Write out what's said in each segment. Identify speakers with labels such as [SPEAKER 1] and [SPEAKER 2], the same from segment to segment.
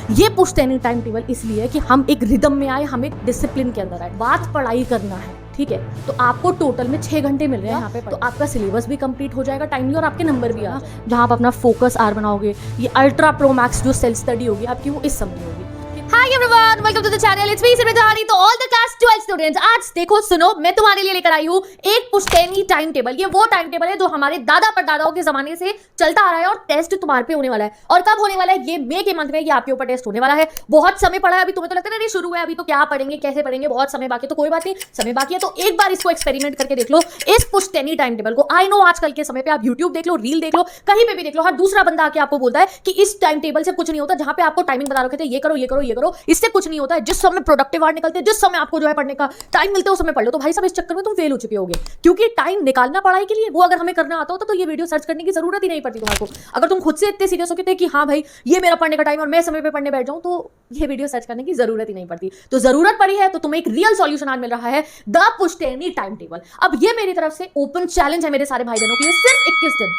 [SPEAKER 1] ये पुश्त any time table इसलिए है कि हम एक रिदम में आए, हम एक डिसिप्लिन के अंदर आए। बात पढ़ाई करना है, ठीक है, तो आपको टोटल में 6 घंटे मिल रहे हैं यहाँ पे, तो आपका सिलेबस भी कंप्लीट हो जाएगा टाइमली और आपके नंबर भी आ जाएगा। जहाँ आप अपना फोकस आर बनाओगे, ये अल्ट्रा प्रो मैक्स जो सेल्फ स्टडी होगी आपकी, वो इस समय होगी। Hi everyone, welcome to the channel, it's me Simran. तो ऑल द क्लास 12 स्टूडेंट्स, आज देखो सुनो, मैं तुम्हारे लिए लेकर आई हूँ एक पुश्तैनी टाइम टेबल। ये वो टाइम टेबल है जो हमारे दादा परदादाओं के जमाने से चलता आ रहा है और टेस्ट तुम्हारे पे होने वाला है। और कब होने वाला है? ये मई के मंथ में ये आपके ऊपर टेस्ट होने वाला है। बहुत समय पड़ा है अभी, तुम्हें तो लगता है नहीं शुरू है अभी तो क्या पढ़ेंगे, कैसे पढ़ेंगे, बहुत समय बाकी। तो कोई बात नहीं, समय बाकी है तो एक बार इसको एक्सपेरिमेंट करके देख लो, इस पुश्तैनी टाइम टेबल को। आई नो आजकल के समय पे आप यूट्यूब देख लो, रील देख लो, कहीं पे भी देख लो, हर दूसरा बंदा आके आपको बोलता है कि इस टाइम टेबल से कुछ नहीं होता। जहां पे आपको टाइमिंग बता रखे थे, ये करो ये करो ये करो, इससे कुछ नहीं होता है। जिस समय प्रोडक्टिव आवर निकलते हैं, जिस समय आपको जो है पढ़ने का टाइम मिलता है उस समय पढ़ लो। तो भाई साहब, इस चक्कर में तुम फेल हो चुके होगे, क्योंकि टाइम निकालना पढ़ाई के लिए वो अगर हमें करना आता होता तो ये वीडियो सर्च करने की जरूरत ही नहीं पड़ती तुम्हारे को। अगर तुम खुद से इतने सीरियस होते कि हाँ भाई ये मेरा पढ़ने का टाइम और मैं समय पे पढ़ने बैठ जाऊं, तो ये वीडियो सर्च करने की जरूरत ही नहीं पड़ती। तो जरूरत पड़ी है तो तुम्हें एक रियल सॉल्यूशन आज मिल रहा है, द पुश्तैनी टाइम टेबल। अब ये मेरी तरफ से ओपन चैलेंज है मेरे सारे भाई बहनों के लिए, सिर्फ 21 दिन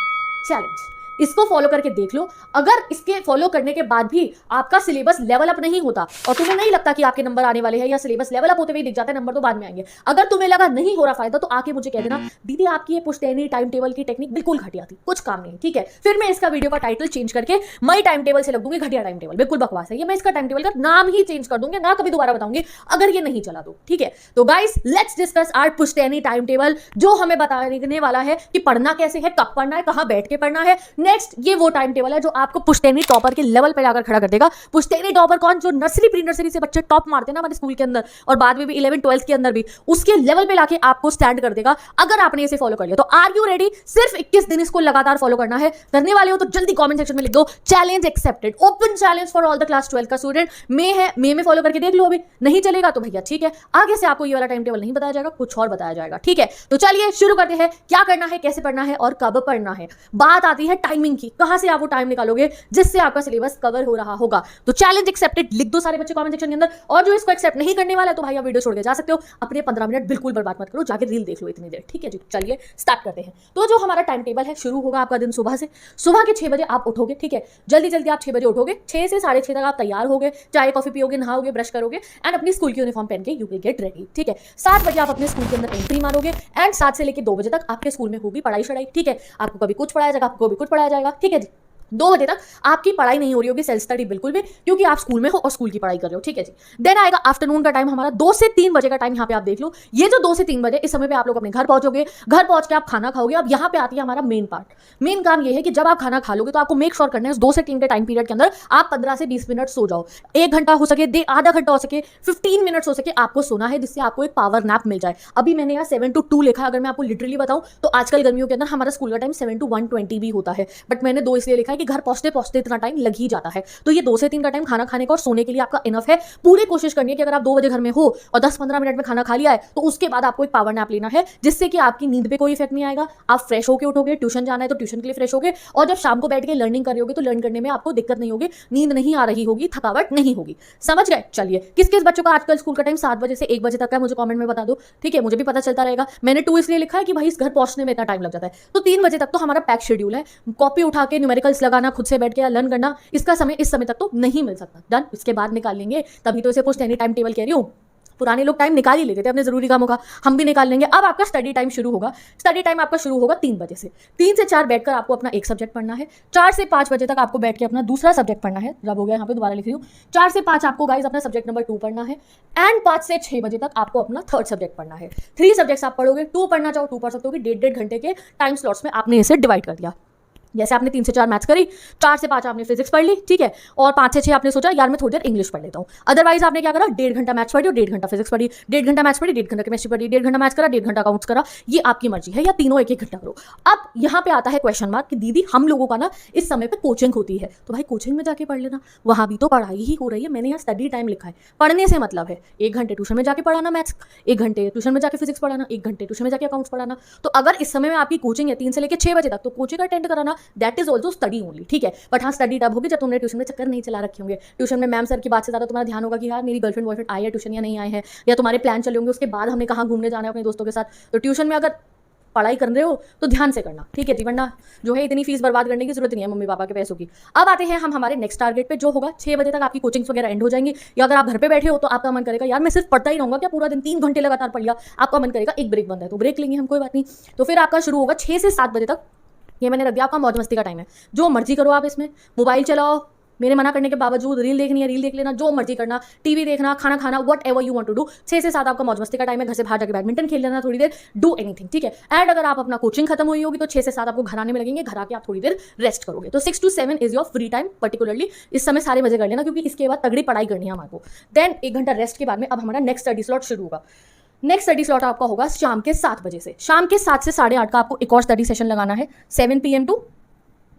[SPEAKER 1] चैलेंज। इसको फॉलो करके देख लो। अगर इसके फॉलो करने के बाद भी आपका सिलेबस लेवल अप नहीं होता और तुम्हें नहीं लगता कि आपके नंबर आने वाले हैं, या सिलेबस लेवल अप होते हुए दिख जाते हैं, नंबर तो बाद में आएंगे, अगर तुम्हें लगा नहीं हो रहा फायदा, तो आके मुझे कह देना दीदी आपकी ये पुश्तैनी टाइम टेबल की टेक्निक बिल्कुल घटिया थी, कुछ काम नहीं, ठीक है। फिर मैं इसका वीडियो का टाइटल चेंज करके मई टाइम टेबल से लग दूंगी घटिया टाइम टेबल, बिल्कुल बकवास है ये। मैं इसका टाइम टेबल का नाम ही चेंज कर दूंगी, ना कभी दोबारा बताऊंगी अगर ये नहीं चला तो, ठीक है। तो गाइस, लेट्स डिस्कस आवर पुश्तैनी टाइम टेबल, जो हमें बताने वाला है कि पढ़ना कैसे है, कब पढ़ना है, कहां बैठ के पढ़ना है। नेक्स्ट, ये वो टाइम टेबल है जो आपको पुश्तैनी टॉपर के लेवल पे जाकर खड़ा कर देगा। पुश्तैनी टॉपर कौन? जो नर्सरी प्री नर्सरी से बच्चे टॉप मारते हैं ना हमारे स्कूल के अंदर, और बाद में भी 11 12 के अंदर भी, उसके लेवल पे लाके आपको स्टैंड कर देगा अगर आपने इसे फॉलो कर लिया तो। Are you ready? सिर्फ 21 दिन इसको लगातार फॉलो करना है। करने वाले हो तो जल्दी कमेंट सेक्शन में लिख दो challenge accepted, open challenge for all the class 12 का स्टूडेंट। मे है, मे में फॉलो करके देख लो। अभी नहीं चलेगा तो भैया ठीक है, आगे से आपको ये वाला टाइम टेबल नहीं बताया जाएगा, कुछ और बताया जाएगा, ठीक है। तो चलिए शुरू करते हैं, क्या करना है, कैसे पढ़ना है और कब पढ़ना है। बात आती है टाइमिंग की, कहां से आप वो टाइम निकालोगे जिससे आपका सिलेबस कवर हो रहा होगा। तो चैलेंज एक्सेप्टेड लिख दो सारे बच्चे कमेंट सेक्शन के अंदर। और जो इसको एक्सेप्ट नहीं करने वाला है तो भाई आप वीडियो छोड़ के जा सकते हो, अपने 15 मिनट बिल्कुल बर्बाद मत करो, जाके रील देख लो इतनी देर, ठीक है जी। चलिए स्टार्ट करते हैं। तो जो हमारा टाइम टेबल है, शुरू होगा आपका दिन सुबह से। सुबह के 6 बजे आप उठोगे, ठीक है, जल्दी जल्दी आप 6 बजे उठोगे। 6 से 6:30 तक आप तैयार होगे, चाय कॉफी पियोगे, नहाओगे, ब्रश करोगे एंड अपनी स्कूल की यूनिफॉर्म पहन के यू विल गेट रेडी, ठीक है। 7 बजे आप अपने स्कूल के अंदर एंट्री मारोगे एंड 7 से लेकर 2 बजे तक आपके स्कूल में होगी पढ़ाई शढ़ाई, ठीक है। आपको कभी कुछ पढ़ाया जाएगा, आपको कभी कुछ पढ़ाया जाएगा, ठीक है जी। 2 बजे तक आपकी पढ़ाई नहीं हो रही होगी, सेल्फ स्टडी बिल्कुल भी, क्योंकि आप स्कूल में हो और स्कूल की पढ़ाई कर रहे हो, ठीक है जी। देन आएगा आफ्टरनून का टाइम हमारा, 2 से 3 बजे का टाइम। यहाँ पे आप देख लो, ये जो 2 से 3 बजे, इस समय पे आप लोग अपने घर पहुंचोगे, घर पहुंच के आप खाना खाओगे। अब यहाँ पे आती है हमारा मेन पार्ट। मेन काम ये है कि जब आप खाना खा लोगे तो आपको मेक श्योर करना है 2 से 3 के टाइम पीरियड के अंदर आप 15 से 20 मिनट सो जाओ। 1 घंटा हो सके, आधा घंटा हो सके, 15 मिनट्स हो सके, आपको सोना है, जिससे आपको एक पावर नैप मिल जाए। अभी मैंने यहाँ 7 to 2 लिखा है, अगर मैं आपको लिटरली बताऊं तो आजकल गर्मियों के अंदर हमारा स्कूल का टाइम 7 to 1:20 भी होता है, बट मैंने 2 इसलिए लिखा है कि घर पहुंचते पहुंचते इतना टाइम लग ही जाता है। तो ये 2 से 3 का टाइम खाना खाने का और सोने के लिए आपका इनफ है। पूरी कोशिश करनी है कि अगर आप 2 बजे घर में हो और 10-15 मिनट में खाना खा लिया है तो उसके बाद आपको एक पावर नैप लेना है, जिससे कि आपकी नींद पे कोई इफेक्ट नहीं आएगा। आप फ्रेश होकर उठोगे, ट्यूशन जाना है तो ट्यूशन के लिए फ्रेश होगे, और जब शाम को बैठ के लर्निंग कर रहे होगे तो लर्न करने में आपको दिक्कत नहीं होगी, नींद नहीं आ रही होगी, थकावट नहीं होगी। समझ गए? चलिए, किस किस बच्चों का आजकल स्कूल का टाइम 7 बजे से 1 बजे तक है, मुझे कमेंट में बता दो, ठीक है, मुझे भी पता चलता रहेगा। मैंने 2 इसलिए लिखा है कि भाई इस घर पहुंचने में इतना टाइम लग जाता है। तो 3 बजे तक तो हमारा पैक शेड्यूल है, कॉपी उठा के न्यूमेरिकल्स लगाना, खुद से बैठ के लर्न करना, इसका समय इस समय तक तो नहीं मिल सकता। डन, इसके बाद निकाल लेंगे, तभी तो इसे पुश्तैनी टाइम टेबल कह रही हूँ। पुराने लोग टाइम निकाल ही लेते थे अपने जरूरी कामों का, हम भी निकाल लेंगे। अब आपका स्टडी टाइम शुरू होगा। स्टडी टाइम आपका शुरू होगा 3 बजे से। 3 से 4 बैठकर आपको अपना एक सब्जेक्ट पढ़ना है। 4 से 5 बजे तक आपको बैठ के अपना दूसरा सब्जेक्ट पढ़ना है। जब हो गया, यहाँ पे दोबारा लिख रही हूँ, 4 से 5 आपको गाइस अपना सब्जेक्ट नंबर 2 पढ़ना है एंड 5 से 6 बजे तक आपको अपना थर्ड सब्जेक्ट पढ़ना है। 3 सब्जेक्ट्स आप पढ़ोगे, 2 पढ़ना चाहो 2 पढ़ सकते हो, 1.5 घंटे के टाइम स्लॉट्स में आपने इसे डिवाइड कर दिया। जैसे आपने 3 से 4 मैथ्स करी, 4 से 5 आपने फिजिक्स पढ़ ली, ठीक है, और 5 से 6 आपने सोचा यार मैं थोड़ी देर इंग्लिश पढ़ लेता हूँ। अदरवाइज आपने क्या करा, 1.5 घंटा मैथ्स पढ़ी और 1.5 घंटा फिजिक्स पढ़ी, 1.5 घंटा मैथ्स पढ़ी, 1.5 घंटा केमिस्ट्री पढ़ी, 1.5 घंटा मैथ्स करा, 1.5 घंटा अकाउंट्स करा। ये आपकी मर्जी है, या तीनों 1-1 घंटा करो। अब यहाँ पे आता है क्वेश्चन मार्क कि दीदी हम लोगों का ना इस समय पे कोचिंग होती है, तो भाई कोचिंग में जाके पढ़ लेना, वहाँ भी तो पढ़ाई ही हो रही है। मैंने यहाँ स्टडी टाइम लिखा है, पढ़ने से मतलब है 1 घंटे ट्यूशन में जाके पढ़ाना मैथ्स, 1 घंटे ट्यूशन में जाके फिजिक्स पढ़ाना, 1 घंटे ट्यूशन में जाके अकाउंट्स पढ़ाना। तो अगर इस समय में आपकी कोचिंग है 3 से लेकर 6 बजे तक, तो कोचिंग अटेंड कराना, that is also study only, ठीक है। बट हाँ, स्टडी तब होगी जब तुमने ट्यूशन में चक्कर नहीं चला रखे होंगे। ट्यूशन में मैम सर की बात से ज़्यादा तुम्हारा ध्यान होगा कि यार मेरी गर्लफ्रेंड बॉयफ्रेंड आए है ट्यूशन या नहीं आए हैं, या तुम्हारे प्लान चले होंगे उसके बाद हमने कहाँ घूमने जाना है अपने दोस्तों के साथ। तो ट्यूशन में अगर पढ़ाई कर रहे हो तो ध्यान से करना, ठीक है जी, वरना जो है इतनी फीस बर्बाद करने की जरूरत नहीं है मम्मी पापा के पैसों की। अब आते हैं हम हमारे नेक्स्ट टारगेट पे, जो होगा 6 बजे तक आपकी कोचिंग्स वगैरह एंड हो जाएंगी। या अगर आप घर पे बैठे हो तो आपका मन करेगा यार मैं सिर्फ पढ़ता ही रहूंगा क्या पूरा दिन, 3 घंटे लगातार पढ़ लिया, आपका मन करेगा एक ब्रेक बंद है तो ब्रेक लेंगे हम, कोई बात नहीं। तो फिर आपका शुरू होगा 6 से 7 बजे तक, ये मैंने रख दिया आपका मौज मस्ती का टाइम है। जो मर्जी करो आप इसमें, मोबाइल चलाओ, मेरे मना करने के बावजूद रील देखनी है रील देख लेना, जो मर्जी करना, टीवी देखना, खाना खाना, whatever you want to do. 6 से 7 आपका मौज मस्ती का टाइम है, घर से बाहर जाकर बैडमिंटन खेल लेना थोड़ी देर, डू एनीथिंग, ठीक है। एंड अगर आप अपना कोचिंग खत्म हुई होगी तो 6 से 7 आपको घर आने में लगेंगे, घर आके आप थोड़ी देर रेस्ट करोगे। तो 6 to 7 is your free time particularly, इस समय सारे मजे कर लेना क्योंकि इसके बाद तगड़ी पढ़ाई करनी है हमारे को। देन 1 घंटा रेस्ट के बाद में अब हमारा नेक्स्ट स्टडी स्लॉट शुरू होगा। नेक्स्ट स्टडी स्लॉट आपका होगा शाम के 7 बजे से, शाम के 7 से 8:30 का आपको एक और स्टडी सेशन लगाना है, 7 PM to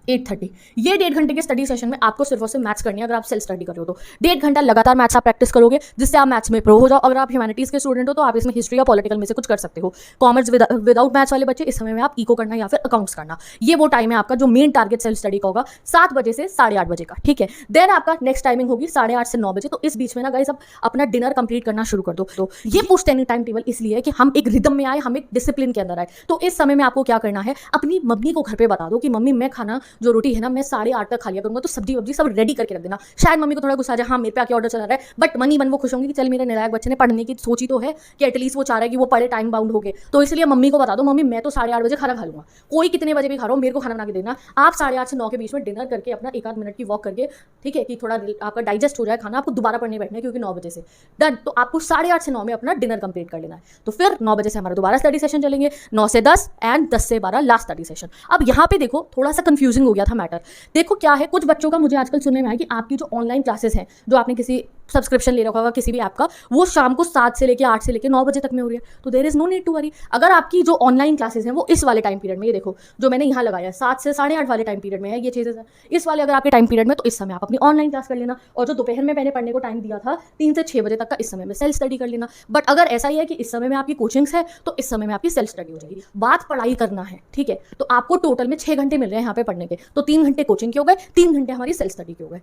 [SPEAKER 1] 8:30। ये 1.5 घंटे के स्टडी सेशन में आपको सिर्फ और सिर्फ मैथ्स करनी है। अगर आप सेल्फ स्टडी कर रहे हो तो 1.5 घंटा लगातार मैथ्स आप प्रैक्टिस करोगे जिससे आप मैथ्स में प्रो हो जाओ। अगर आप ह्यूमैनिटीज के स्टूडेंट हो तो आप इसमें हिस्ट्री या पॉलिटिकल में से कुछ कर सकते हो। कॉमर्स विदाउट मैथ्स वाले बच्चे इस समय में आप इको करना या फिर अकाउंट्स करना, ये वो टाइम है आपका जो मेन टारगेट सेल्फ स्टडी का होगा, 7 बजे से 8:30 बजे का, ठीक है। देन आपका नेक्स्ट टाइमिंग होगी 8:30 से 9 बजे। तो इस बीच में ना गाइस अब अपना डिनर कंप्लीट करना शुरू कर दो। तो ये पुश्तैनी टाइम टेबल इसलिए है कि हम एक रिदम में आए, हम एक डिसिप्लिन के अंदर आए। तो इस समय में आपको क्या करना है, अपनी मम्मी को घर पे बता दो कि मम्मी मैं खाना जो रोटी है ना मैं 8:30 तक खा लिया करूंगा, तो सब्जी वब्जी सब रेडी करके रख देना। शायद मम्मी को थोड़ा गुस्सा आ जाए, हाँ मेरे पे आके ऑर्डर चला रहा है, बट मनी मन वो खुश होंगी कि चल मेरे नालायक बच्चे ने पढ़ने की सोची तो है कि एटलीस्ट वो चाह रहा है कि वो पढ़े, टाइम बाउंड हो गए। तो इसलिए मम्मी को बता दो मम्मी मैं तो 8:30 बजे खाना खा लूंगा, कोई कितने बजे भी खा रहा हो मेरे को खाना बना के देना। आप 8:30 से 9 के बीच में डिनर करके अपना 1 आध मिनट की वॉक करके, ठीक है, कि थोड़ा आपका डाइजेस्ट हो जाए खाना, आपको दोबारा पढ़ने बैठना है क्योंकि 9 बजे से डन। तो आपको 8:30 से 9 में अपना डिनर कंप्लीट कर लेना है। तो फिर 9 बजे से हमारा दोबारा स्टडी सेशन चलेंगे, 9 से 10 एंड 10 से 12 लास्ट स्टडी सेशन। अब यहाँ पे देखो थोड़ा सा कंफ्यूजिंग हो गया था मैटर। देखो क्या है, कुछ बच्चों का मुझे आजकल सुनने में आया कि आपकी जो ऑनलाइन क्लासेस हैं, जो आपने किसी सब्सक्रिप्शन ले रखा होगा किसी भी ऐप का, वो शाम को 7 से लेकर 8 से लेकर 9 बजे तक में हो रही है। तो there is no need to worry. अगर आपकी जो ऑनलाइन क्लासेस हैं वो इस वाले टाइम पीरियड में, ये देखो जो मैंने यहाँ लगाया 7 से 8:30 वाले टाइम पीरियड में है, ये चीज़ें इस वाले अगर आपके टाइम पीरियड में, तो इस समय आप अपनी ऑनलाइन क्लास कर लेना। और जो दोपहर में मैंने पढ़ने को टाइम दिया था 3 से 6 बजे तक का, इस समय में सेल्फ स्टडी कर लेना। बट अगर ऐसा ही है कि इस समय में आपकी कोचिंग्स है तो इस समय में आपकी सेल्फ स्टडी हो जाएगी। बात पढ़ाई करना है, ठीक है। तो आपको टोटल में 6 घंटे मिल रहे हैं यहाँ पे पढ़ने के, तो 3 घंटे कोचिंग के हो गए, 3 घंटे हमारी सेल्फ स्टडी के हो गए।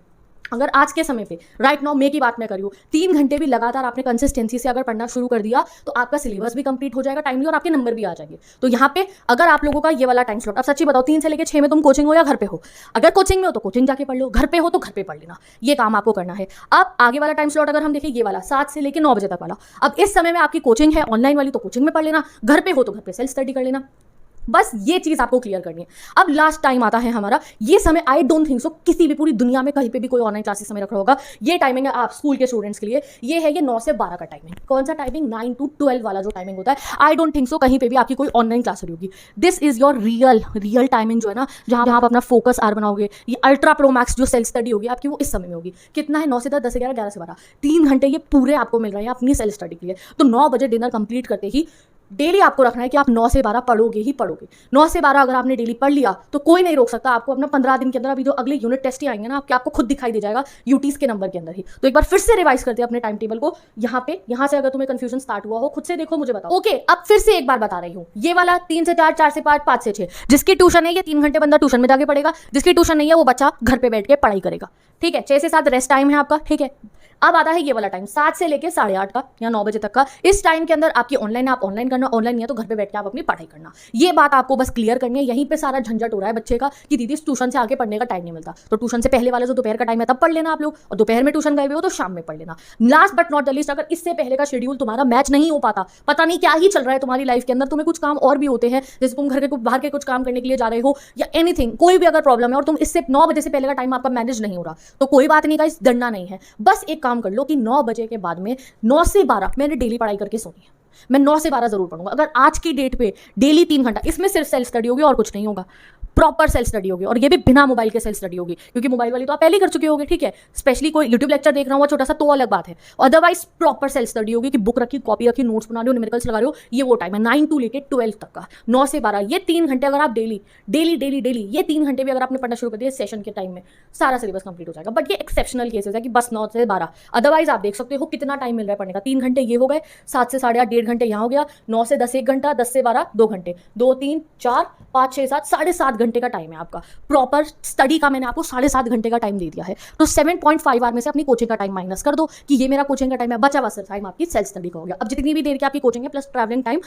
[SPEAKER 1] अगर आज के समय पे राइट नाउ मे की बात मैं करूँ, 3 घंटे भी लगातार आपने कंसिस्टेंसी से अगर पढ़ना शुरू कर दिया तो आपका सिलेबस भी कंप्लीट हो जाएगा टाइमली और आपके नंबर भी आ जाएंगे। तो यहाँ पे अगर आप लोगों का ये वाला टाइम स्लॉट, अब सच्ची बताओ 3 से लेकर 6 में तुम कोचिंग हो या घर पे हो? अगर कोचिंग में हो तो कोचिंग जाके पढ़ लो, घर पे हो तो घर पे पढ़ लेना, ये काम आपको करना है। अब आगे वाला टाइम स्लॉट अगर हम देखें, ये वाला 7 से लेकर 9 बजे तक वाला, अब इस समय में आपकी कोचिंग है ऑनलाइन वाली तो कोचिंग में पढ़ लेना, घर पे हो तो घर पे सेल्फ स्टडी कर लेना। बस ये चीज आपको क्लियर करनी है। अब लास्ट टाइम आता है हमारा, ये समय आई डोंट थिंक सो किसी भी पूरी दुनिया में कहीं पे भी कोई ऑनलाइन क्लासेस समय रख रहा होगा। ये टाइमिंग है आप स्कूल के स्टूडेंट्स के लिए, ये है ये 9 से 12 का टाइमिंग। कौन सा टाइमिंग? 9 to 12 वाला जो टाइमिंग होता है। आई डोंट थिंक सो कहीं पे भी आपकी कोई ऑनलाइन क्लास हो रही होगी। This is your real timing जो है ना, जहां आप अपना फोकस आर बनाओगे। ये अल्ट्रा प्रो मैक्स जो सेल्फ स्टडी होगी आपकी वो इस समय में होगी। कितना है? 9 से 10, 10 से 11, 11 से 12, 3 घंटे ये पूरे आपको मिल रहे हैं अपनी सेल्फ स्टडी के लिए। तो 9 बजे डिनर कंप्लीट करते ही डेली आपको रखना है कि आप 9 से 12 पढ़ोगे ही पढ़ोगे। 9 से 12 अगर आपने डेली पढ़ लिया तो कोई नहीं रोक सकता आपको। अपना 15 दिन के अंदर अभी जो अगले यूनिट टेस्ट ही आएंगे ना आपको खुद दिखाई दे जाएगा यूटीज के नंबर के अंदर ही। तो एक बार फिर से रिवाइज करते हैं अपने टाइम टेबल को। यहाँ से अगर तुम्हें कंफ्यूजन स्टार्ट हुआ हो खुद से देखो, मुझे बताओ। ओके, अब फिर से एक बार बता रही हूँ, ये वाला 3 से 4, 4 से 5, 5 से 6, जिसकी ट्यूशन है ये 3 घंटे बंदा ट्यूशन में जाके पढ़ेगा, जिसकी ट्यूशन नहीं है वो बच्चा घर पे बैठ के पढ़ाई करेगा, ठीक है। 6 से 7 रेस्ट टाइम है आपका, ठीक है। अब आता है ये वाला टाइम 7 से लेके 8:30 का या 9 बजे तक का। इस टाइम के अंदर आपकी ऑनलाइन है, आप ऑनलाइन करना, ऑनलाइन नहीं है तो घर पे बैठ के आप अपनी पढ़ाई करना। ये बात आपको बस क्लियर करनी है। यहीं पे सारा झंझट हो रहा है बच्चे का कि दीदी ट्यूशन से आके पढ़ने का टाइम नहीं मिलता। तो ट्यूशन से पहले वाला जो दोपहर का टाइम है तब पढ़ लेना आप लोग, और दोपहर में ट्यूशन गए हुए हो तो शाम में पढ़ लेना। Last but not the least, अगर इससे पहले का शेड्यूल तुम्हारा मैच नहीं हो पाता, पता नहीं क्या ही चल रहा है तुम्हारी लाइफ के अंदर, तुम्हें कुछ काम और भी होते हैं, जैसे तुम घर के बाहर के कुछ काम करने के लिए जा रहे हो या एनीथिंग, कोई भी अगर प्रॉब्लम है और तुम इससे 9 बजे से पहले का टाइम आपका मैनेज नहीं हो रहा, तो कोई बात नहीं गाइस, डरना नहीं है। बस एक काम कर लो कि 9 बजे के बाद में 9 से 12 मैंने डेली पढ़ाई करके सोनी है। मैं 9 से 12 जरूर पढ़ूंगा। अगर आज की डेट पे डेली 3 घंटा, इसमें सिर्फ सेल्फ स्टडी होगी और कुछ नहीं होगा, प्रॉपर सेल्फ स्टडी होगी, और ये भी बिना मोबाइल के सेल्फ स्टडी होगी, क्योंकि मोबाइल वाली तो आप पहले ही कर चुके होगे, ठीक है। स्पेशली कोई यूट्यूब लेक्चर देख रहा हूँ छोटा सा तो अलग बात है, अदरवाइज प्रॉपर सेल्फ स्टडी होगी कि बुक रखी, कॉपी रखी, नोट्स बना रहे हो, न्यूमेरिकल्स लगा रहे हो। ये वो टाइम है 9 to लेके 12 तक का, 9 से 12, ये 3 घंटे अगर आप डेली ये 3 घंटे भी अगर आपने पढ़ना शुरू कर दिया सेशन के टाइम में, सारा सिलेबस कंप्लीट हो जाएगा। बट ये एक्सेप्शनल केसेस है कि बस 9 से 12, अदरवाइज आप देख सकते हो कितना टाइम मिल रहा है पढ़ने का। 3 घंटे ये हो गए, 7 से 8:30 1.5 घंटे यहाँ हो गया, 9 से 10 1 घंटा, 10 से 12 2 घंटे, 2 3 4 5 6 7 7.5 घंटे घंटे का टाइम है आपका प्रॉपर स्टडी का, मैंने आपको 7.5 घंटे का टाइम दे दिया है, तो 7.5 आवर में से अपनी कोचिंग का टाइम माइनस कर दो कि ये मेरा कोचिंग का टाइम है, बचा हुआ सिर्फ टाइम आपकी सेल्फ स्टडी का हो गया। अब जितनी भी देर की आपकी कोचिंग है प्लस ट्रैवलिंग टाइम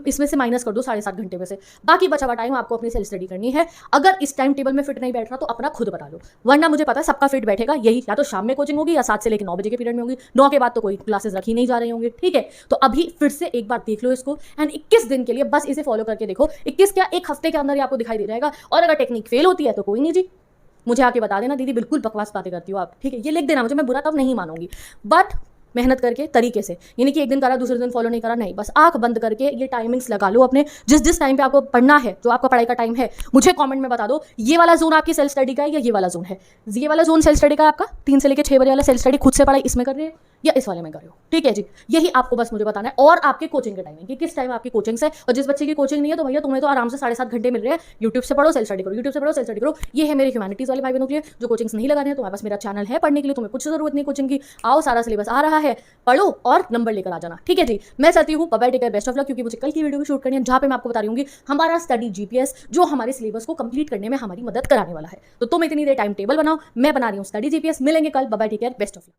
[SPEAKER 1] इसमें से माइनस कर दो 7.5 घंटे में से, बाकी बचा हुआ टाइम आपको अपनी सेल्फ स्टडी करनी है। अगर इस टाइम टेबल में फिट नहीं बैठ रहा तो अपना खुद बता लो, वरना मुझे पता है सबका फिट बैठेगा यही, या तो शाम में कोचिंग होगी या 7 से लेकर 9 बजे के पीरियड में होगी, 9 के बाद तो कोई क्लासेस रखी नहीं जा रही होंगी, ठीक है। तो अभी फिर से एक बार देख लो इसको एंड 21 दिन के लिए बस इसे फॉलो करके देखो, 21 क्या एक हफ्ते के अंदर ही आपको दिखाई दे जाएगा। और अगर टेक्निक फेल होती है तो कोई नहीं जी, मुझे आके बता देना दीदी बिल्कुल बकवास बातें करती हो आप, ठीक है, ये लिख देना मुझे, मैं बुरा तब नहीं मानूंगी, बट मेहनत करके तरीके से, यानी कि एक दिन करा दूसरे दिन फॉलो नहीं करा, नहीं, बस आंख बंद करके ये टाइमिंग्स लगा लो अपने, जिस टाइम पे आपको पढ़ना है, जो आपका पढ़ाई का टाइम है, मुझे कमेंट में बता दो ये वाला जोन आपकी सेल्फ स्टडी का है या ये वाला जोन है। ये वाला जोन सेल्फ स्टडी का आपका 3 से लेकर 6 बजे वाला सेल्फ स्टडी खुद से पढ़ाई इसमें कर रहे हैं या इस वाले में कर रहे हो, ठीक है जी। यही आपको बस मुझे बताना है, और आपके कोचिंग के टाइमिंग कि किस टाइम आपकी कोचिंग है, और जिस बच्चे की कोचिंग नहीं है तो भैया तुम्हें तो आराम से 7.5 घंटे मिल रहे हैं, यूट्यूब से पढ़ो सेल्फ स्टडी करो, यूट्यूब से पढ़ो सेल्फ स्टडी करो। ये है मेरे ह्यूमैनिटीज वाले भाई बहनों के लिए, जो कोचिंग्स नहीं लगा रहे हैं, तुम्हारे पास मेरा चैनल है पढ़ने के लिए, तुम्हें कुछ जरूरत नहीं कोचिंग की, आओ सारा सिलेबस आ रहा है, पढ़ो और नंबर लेकर आ जाना, ठीक है जी। मैं चाहती हूँ bye take care, best of luck, क्योंकि मुझे कल की वीडियो भी शूट करनी है जहाँ पे मैं आपको बता रही हूँ हमारा स्टडी जीपीएस जो हमारे सिलेबस को कंप्लीट करने में हमारी मदद कराने वाला है। तो तुम इतनी देर टाइम टेबल बनाओ, मैं बना रही हूँ स्टडी जीपीएस। मिलेंगे कल, bye take care, best of luck.